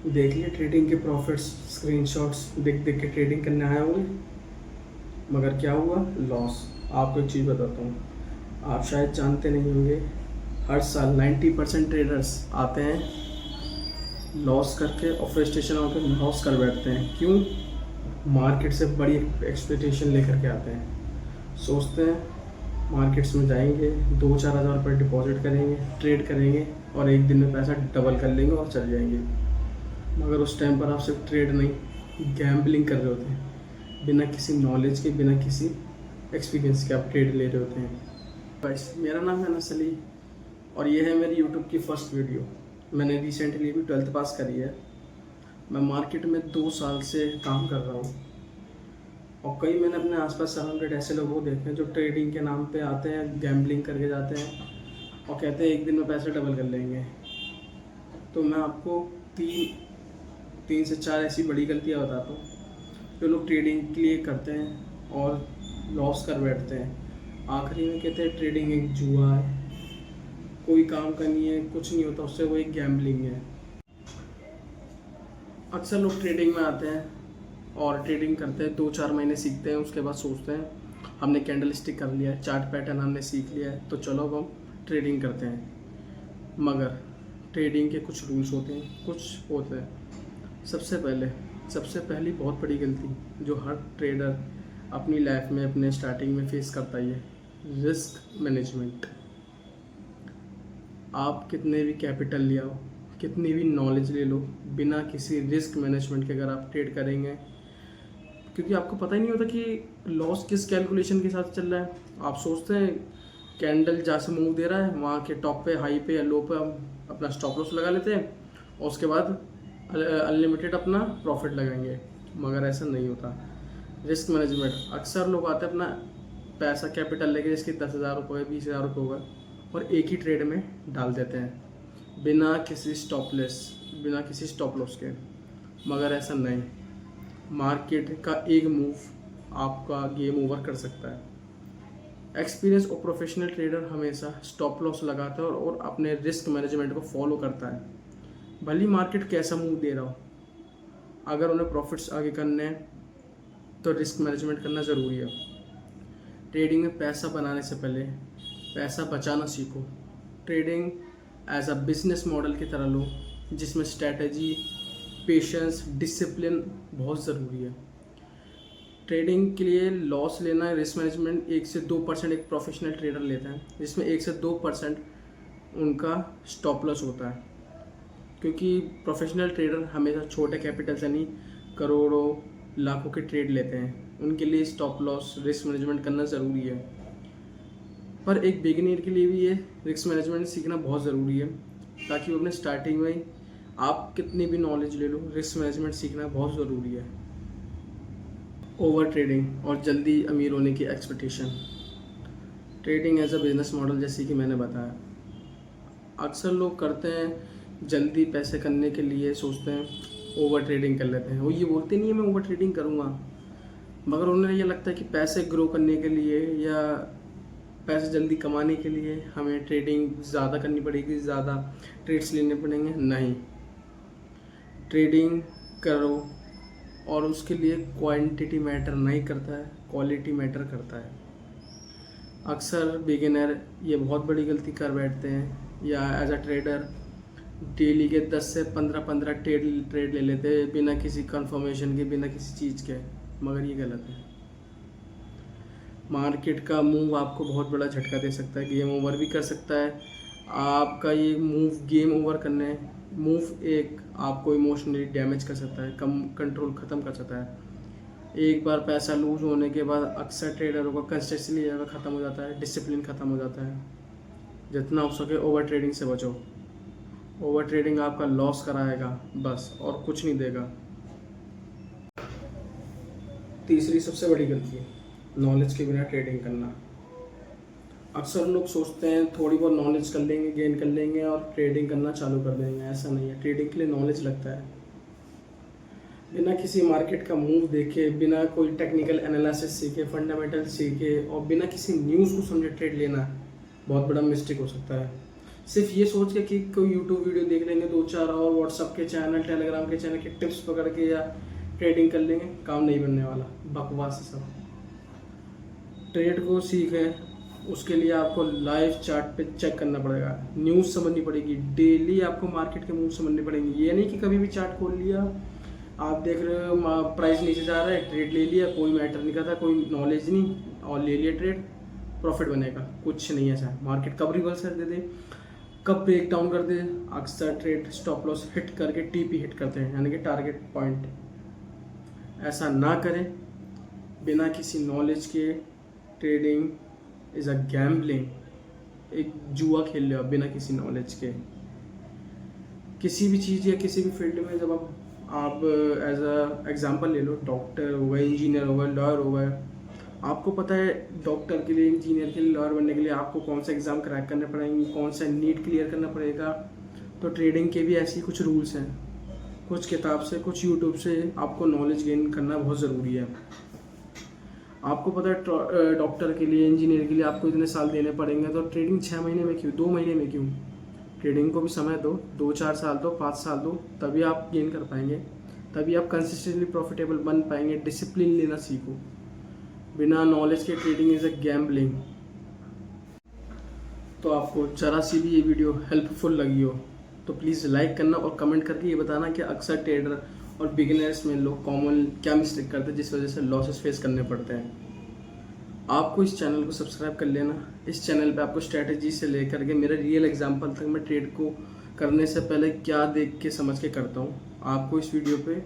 देख लिए ट्रेडिंग के प्रॉफिट्स, स्क्रीनशॉट्स देख देख के ट्रेडिंग करने आए होंगे, मगर क्या हुआ? लॉस। आपको एक चीज़ बताता हूँ, आप शायद जानते नहीं होंगे, हर साल 90% ट्रेडर्स आते हैं लॉस करके और फ्रस्ट्रेशन होकर लॉस कर बैठते हैं। क्यों? मार्केट से बड़ी एक्सपेक्टेशन लेकर के आते हैं, सोचते हैं मार्केट्स में जाएंगे, 2-4 हज़ार रुपये डिपॉजिट करेंगे, ट्रेड करेंगे और एक दिन में पैसा डबल कर लेंगे और चल जाएंगे। मगर उस टाइम पर आप सिर्फ ट्रेड नहीं, गैम्बलिंग कर रहे होते हैं, बिना किसी नॉलेज के, बिना किसी एक्सपीरियंस के आप ट्रेड ले रहे होते हैं। गाइस, मेरा नाम है अनस अली और ये है मेरी यूट्यूब की फर्स्ट वीडियो। मैंने रिसेंटली भी 12th पास करी है। मैं मार्केट में 2 साल से काम कर रहा हूँ और कई मैंने अपने आसपास सराउंडेड ऐसे लोगों को देखे हैं जो ट्रेडिंग के नाम पे आते हैं, गैम्बलिंग करके जाते हैं और कहते हैं एक दिन में पैसे डबल कर लेंगे। तो मैं आपको तीन से चार ऐसी बड़ी गलतियाँ बताता हूँ जो लोग ट्रेडिंग के लिए करते हैं और लॉस कर बैठते हैं। आखिरी में कहते हैं ट्रेडिंग एक जुआ है, कोई काम का नहीं है, कुछ नहीं होता उससे, वो एक गैम्बलिंग है। अक्सर लोग ट्रेडिंग में आते हैं और ट्रेडिंग करते हैं, 2-4 महीने सीखते हैं, उसके बाद सोचते हैं हमने कैंडल स्टिक कर लिया है, चार्ट पैटर्न हमने सीख लिया है, तो चलो अब हम ट्रेडिंग करते हैं। मगर ट्रेडिंग के कुछ रूल्स होते हैं, कुछ होते हैं। सबसे पहली बहुत बड़ी गलती जो हर ट्रेडर अपनी लाइफ में अपने स्टार्टिंग में फेस करता ही है, रिस्क मैनेजमेंट। आप कितने भी कैपिटल ले आओ, कितनी भी नॉलेज ले लो, बिना किसी रिस्क मैनेजमेंट के अगर आप ट्रेड करेंगे, क्योंकि आपको पता ही नहीं होता कि लॉस किस कैलकुलेशन के साथ चल रहा है। आप सोचते हैं कैंडल जहाँ से मूव दे रहा है वहाँ के टॉप पे, हाई पे या लो पे हम अपना स्टॉप लॉस लगा लेते हैं और उसके बाद अनलिमिटेड अपना प्रॉफिट लगाएंगे, मगर ऐसा नहीं होता। रिस्क मैनेजमेंट, अक्सर लोग आते हैं अपना पैसा कैपिटल लेके, जिसकी 10,000 रुपये 20,000 रुपये होगा, और एक ही ट्रेड में डाल देते हैं बिना किसी बिना किसी स्टॉप लॉस के। मगर ऐसा नहीं, मार्केट का एक मूव आपका गेम ओवर कर सकता है। एक्सपीरियंस और प्रोफेशनल ट्रेडर हमेशा स्टॉप लॉस लगाता है और अपने रिस्क मैनेजमेंट को फॉलो करता है, भली मार्केट कैसा मूव दे रहा हो। अगर उन्हें प्रॉफिट्स आगे करने हैं तो रिस्क मैनेजमेंट करना ज़रूरी है। ट्रेडिंग में पैसा बनाने से पहले पैसा बचाना सीखो। Trading as a business model की तरह लो, जिसमें स्ट्रैटेजी, पेशेंस, डिसिप्लिन बहुत ज़रूरी है। ट्रेडिंग के लिए लॉस लेना, रिस्क मैनेजमेंट 1 से 2% एक प्रोफेशनल ट्रेडर लेता है, जिसमें 1 से 2% उनका स्टॉप लॉस होता है। क्योंकि प्रोफेशनल ट्रेडर हमेशा छोटे कैपिटल से नहीं, करोड़ों लाखों के ट्रेड लेते हैं, उनके लिए स्टॉप लॉस, रिस्क मैनेजमेंट करना ज़रूरी है। पर एक बिगिनर के लिए भी ये रिस्क मैनेजमेंट सीखना बहुत ज़रूरी है, ताकि वो अपने स्टार्टिंग में, आप कितनी भी नॉलेज ले लो, रिस्क मैनेजमेंट सीखना बहुत ज़रूरी है। ओवर ट्रेडिंग और जल्दी अमीर होने की expectation. Trading as a business model, जैसे कि मैंने बताया, अक्सर लोग करते हैं जल्दी पैसे करने के लिए, सोचते हैं ओवर ट्रेडिंग कर लेते हैं। वो ये बोलते नहीं है मैं ओवर ट्रेडिंग करूँगा, मगर उन्हें ये लगता है कि पैसे ग्रो करने के लिए या पैसे जल्दी कमाने के लिए हमें ट्रेडिंग ज़्यादा करनी पड़ेगी, ज़्यादा ट्रेड्स लेने पड़ेंगे। नहीं, ट्रेडिंग करो और उसके लिए क्वांटिटी मैटर नहीं करता है, क्वालिटी मैटर करता है। अक्सर बिगिनर ये बहुत बड़ी गलती कर बैठते हैं, या एज अ ट्रेडर डेली के 10 से 15 ट्रेड ले लेते हैं बिना किसी कंफर्मेशन के, बिना किसी चीज़ के, मगर ये गलत है। मार्केट का मूव आपको बहुत बड़ा झटका दे सकता है, गेम ओवर भी कर सकता है। आपका ये मूव गेम ओवर करने, मूव एक आपको इमोशनली डैमेज कर सकता है, कम कंट्रोल ख़त्म कर सकता है। एक बार पैसा लूज होने के बाद अक्सर ट्रेडरों का कंसिस्टेंसी लेवल ख़त्म हो जाता है, डिसिप्लिन ख़त्म हो जाता है। जितना हो सके ओवर ट्रेडिंग से बचो। ओवर ट्रेडिंग आपका लॉस कराएगा बस, और कुछ नहीं देगा। तीसरी सबसे बड़ी गलती, नॉलेज के बिना ट्रेडिंग करना। अक्सर लोग सोचते हैं थोड़ी बहुत नॉलेज कर लेंगे, गेन कर लेंगे और ट्रेडिंग करना चालू कर देंगे। ऐसा नहीं है, ट्रेडिंग के लिए नॉलेज लगता है। बिना किसी मार्केट का मूव देखे, बिना कोई टेक्निकल एनालिसिस सीखे, फंडामेंटल सीखे और बिना किसी न्यूज़ को समझे ट्रेड लेना बहुत बड़ा मिस्टेक हो सकता है। सिर्फ ये सोच के कि कोई यूट्यूब वीडियो देख लेंगे, 2-4 और व्हाट्सअप के चैनल, टेलीग्राम के चैनल के टिप्स पकड़ के या ट्रेडिंग कर लेंगे, काम नहीं बनने वाला, बकवास है सब। ट्रेड को सीखें, उसके लिए आपको लाइव चार्ट पे चेक करना पड़ेगा, न्यूज़ समझनी पड़ेगी, डेली आपको मार्केट के मूव समझने पड़ेंगे। ये नहीं कि कभी भी चार्ट खोल लिया, आप देख रहे हो प्राइस नीचे जा रहा है, ट्रेड ले लिया, कोई मैटर नहीं करता, कोई नॉलेज नहीं, और ले लिया ट्रेड, प्रॉफिट बनेगा, कुछ नहीं ऐसा। मार्केट कब रिवर्सल दे दे, कब ब्रेक डाउन कर दे, अक्सर ट्रेड स्टॉप लॉस हिट करके टीपी हिट करते हैं, यानी कि टारगेट पॉइंट। ऐसा ना करें, बिना किसी नॉलेज के। ट्रेडिंग इज़ अ गैम्बलिंग, एक जुआ खेल रहे हो बिना किसी नॉलेज के। किसी भी चीज़ या किसी भी फील्ड में जब आप एज अ एग्जांपल ले लो, डॉक्टर हो गए, इंजीनियर हो गए, लॉयर हो गए, आपको पता है डॉक्टर के लिए, इंजीनियर के लिए, लॉयर बनने के लिए आपको कौन सा एग्ज़ाम क्रैक करने पड़ेंगे, कौन सा नीट क्लियर करना पड़ेगा। तो ट्रेडिंग के भी ऐसे ही कुछ रूल्स हैं, कुछ किताब से, कुछ यूट्यूब से आपको नॉलेज गेन करना बहुत ज़रूरी है। आपको पता है डॉक्टर के लिए, इंजीनियर के लिए आपको इतने साल देने पड़ेंगे, तो ट्रेडिंग 6 महीने में क्यों, 2 महीने में क्यों? ट्रेडिंग को भी समय दो, 2-4 साल दो, 5 साल दो, तभी आप गेन कर पाएंगे, तभी आप कंसिस्टेंटली प्रॉफिटेबल बन पाएंगे। डिसिप्लिन लेना सीखो, बिना नॉलेज के ट्रेडिंग इज़ अ गैम्बलिंग। तो आपको जरा सी भी ये वीडियो हेल्पफुल लगी हो तो प्लीज़ लाइक करना और कमेंट करके ये बताना कि अक्सर ट्रेडर और बिगिनर्स में लोग कॉमन क्या मिस्टेक करते हैं जिस वजह से लॉसेस फेस करने पड़ते हैं। आपको इस चैनल को सब्सक्राइब कर लेना। इस चैनल पे आपको स्ट्रैटेजी से लेकर के मेरे रियल एग्जांपल तक मैं ट्रेड को करने से पहले क्या देख के समझ के करता हूँ, आपको इस वीडियो पे,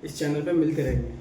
इस चैनल पे मिलते रहेंगे।